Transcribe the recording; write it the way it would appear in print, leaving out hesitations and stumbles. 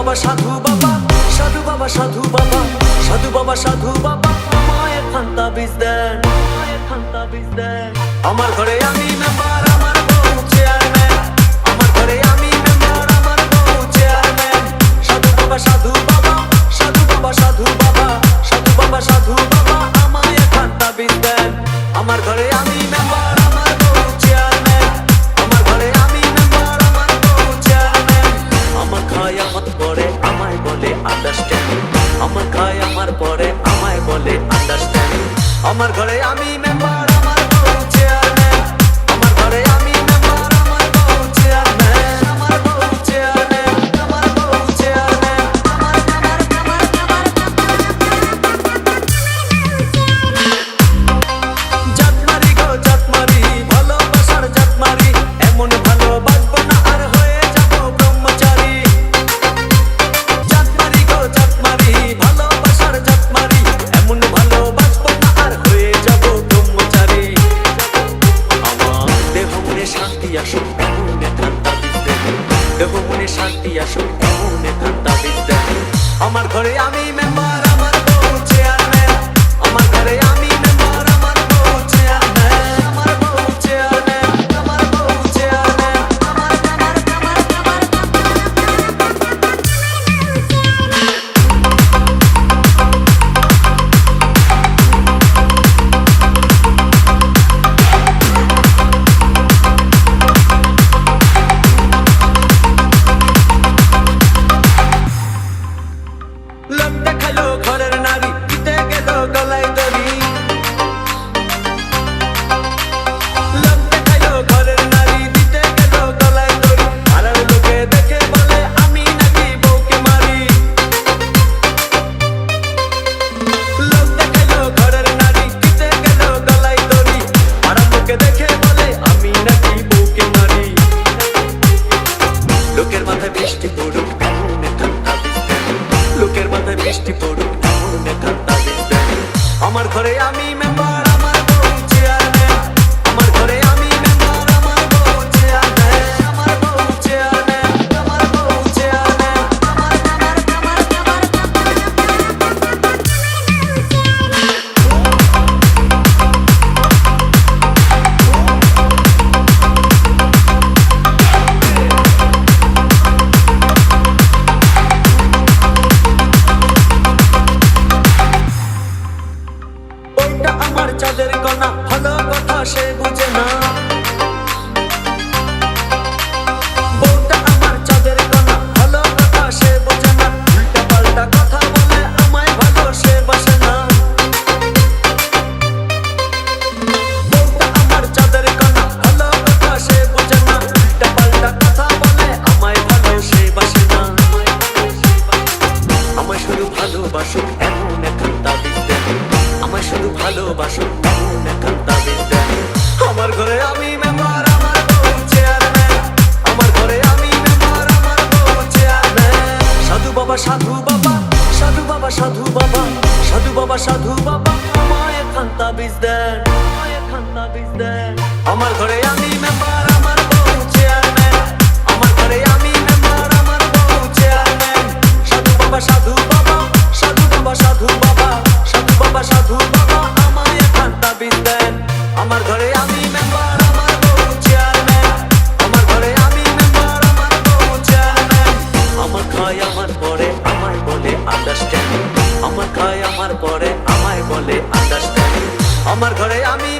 বাবা সাধু বাবা, সাধু বাবা সাধু বাবা, সাধু বাবা সাধু বাবা আমায় একখান তাবিজ দেন, আমার ঘরে আমি মেম্বার, আমার বউ চেয়ারম্যান, আমার ঘরে আমি মেম্বার, আমার বউ চেয়ারম্যান। সাধু বাবা সাধু বাবা, সাধু বাবা সাধু বাবা, সাধু বাবা সাধু বাবা আমায় একখান তাবিজ দেন, আমার ঘরে আমি মেম্বার, আমার বউ চেয়ারম্যান, আমার ঘরে আমি মেম্বার, আমার বউ চেয়ারম্যান। আমার খায় আমার পরে আমায় বলে আন্ডারস্ট্যান্ড, আমার খায় আমার পরে আমায় বলে আন্ডারস্ট্যান্ড, আমার ঘরে আমি মেম্বার, আমার বউ চেয়ারম্যান, আমার ঘরে আমি মেম্বার, আমার বউ চেয়ারম্যান, আমার বউ চেয়ারম্যান, আমার বউ চেয়ারম্যান, জাতমারি গো জাতমারি, ভালোবাসার জাতমারি, এমন ভালোবাসবো না আর হয়ে যাবো ব্রহ্মচারী। জাতমারি গো জাতমারি, ভালোবাসার জাতমারি, এমন ভালোবাসবো না আর হয়ে যাবো ব্রহ্মচারী। আমার দেহ মনে শান্তি আসুক এমন একখান তাবিজ দেন, দেহ মনে শান্তি আসুক এমন একখান তাবিজ দেন, আমার ঘরে আমি মেম্বার, আমার বউ চেয়ারম্যান, আমার ঘরে আমি মেম্বার, আমার বউ চেয়ারম্যান, আমার বউ চেয়ারম্যান, আমার বউ চেয়ারম্যান, লোক দেখালো ঘরের নারী, দিতে গেল গলায় দড়ি, লোক দেখালো ঘরের নারী, দিতে গেল গলায় দড়ি, পাড়ার লোকে দেখে বলে আমি নাকি বউকে মারি। লোক দেখালো ঘরের নারী, দিতে গেল গলায় দড়ি, পাড়ার লোকে দেখে বলে আমি নাকি বউকে মারি। লোকের মাথায় বৃষ্টি পড়ুক এমন একখান তাবিজ দেন, লোকের মাথায় বৃষ্টি পড়ুক এমন একখান তাবিজ দেন, আমার ঘরে আমি মেম্বার, আমার বউ চেয়ারম্যান, আমার ঘরে আমি মেম্বার, আমার বউ চেয়ারম্যান, আমার বউ চেয়ারম্যান, আমার বউ চেয়ারম্যান, ওইটা আমার চাঁদের কণা, ভালো কথা সে বুঝে না। বউটা আমার চাঁদের কণা, ভালো কথা সে বোঝে না, উল্টা পাল্টা কথা বলে আমায় ভালো সে বাসে না। বউটা আমার চাঁদের কণা, ভালো কথা সে বোঝে না, উল্টা পাল্টা কথা বলে আমায় ভালো সে বাসে না। আমায় শুধু ভালোবাসুক এমন একখান তাবিজ দেন, আমায় শুধু ভালোবাসুক এমন একখান তাবিজ দেন, আমার ঘরে আমি মেম্বার, আমার বউ চেয়ারম্যান, আমার ঘরে আমি মেম্বার, আমার বউ চেয়ারম্যান। সাধু বাবা সাধু বাবা, সাধু বাবা সাধু বাবা, সাধু বাবা সাধু বাবা আমায় একখান তাবিজ দেন, আমায় একখান তাবিজ দেন, আমার ঘরে আমি মেম্বার, আমার বউ চেয়ারম্যান, আমার ঘরে আমি মেম্বার, আমার বউ চেয়ারম্যান। সাধু বাবা সাধু বাবা, সাধু বাবা সাধু বাবা, সাধু বাবা সাধু বাবা আমায় একখান তাবিজ দেন, আমার ঘরে আমি মেম্বার, আমার বউ চেয়ারম্যান, আমার ঘরে আমি মেম্বার, আমার বউ চেয়ারম্যান। আমার খায় আমার পরে আমায় বলে আন্ডারস্ট্যান্ড, আমার খায় আমার পরে আমায় বলে আন্ডারস্ট্যান্ড, আমার ঘরে আমি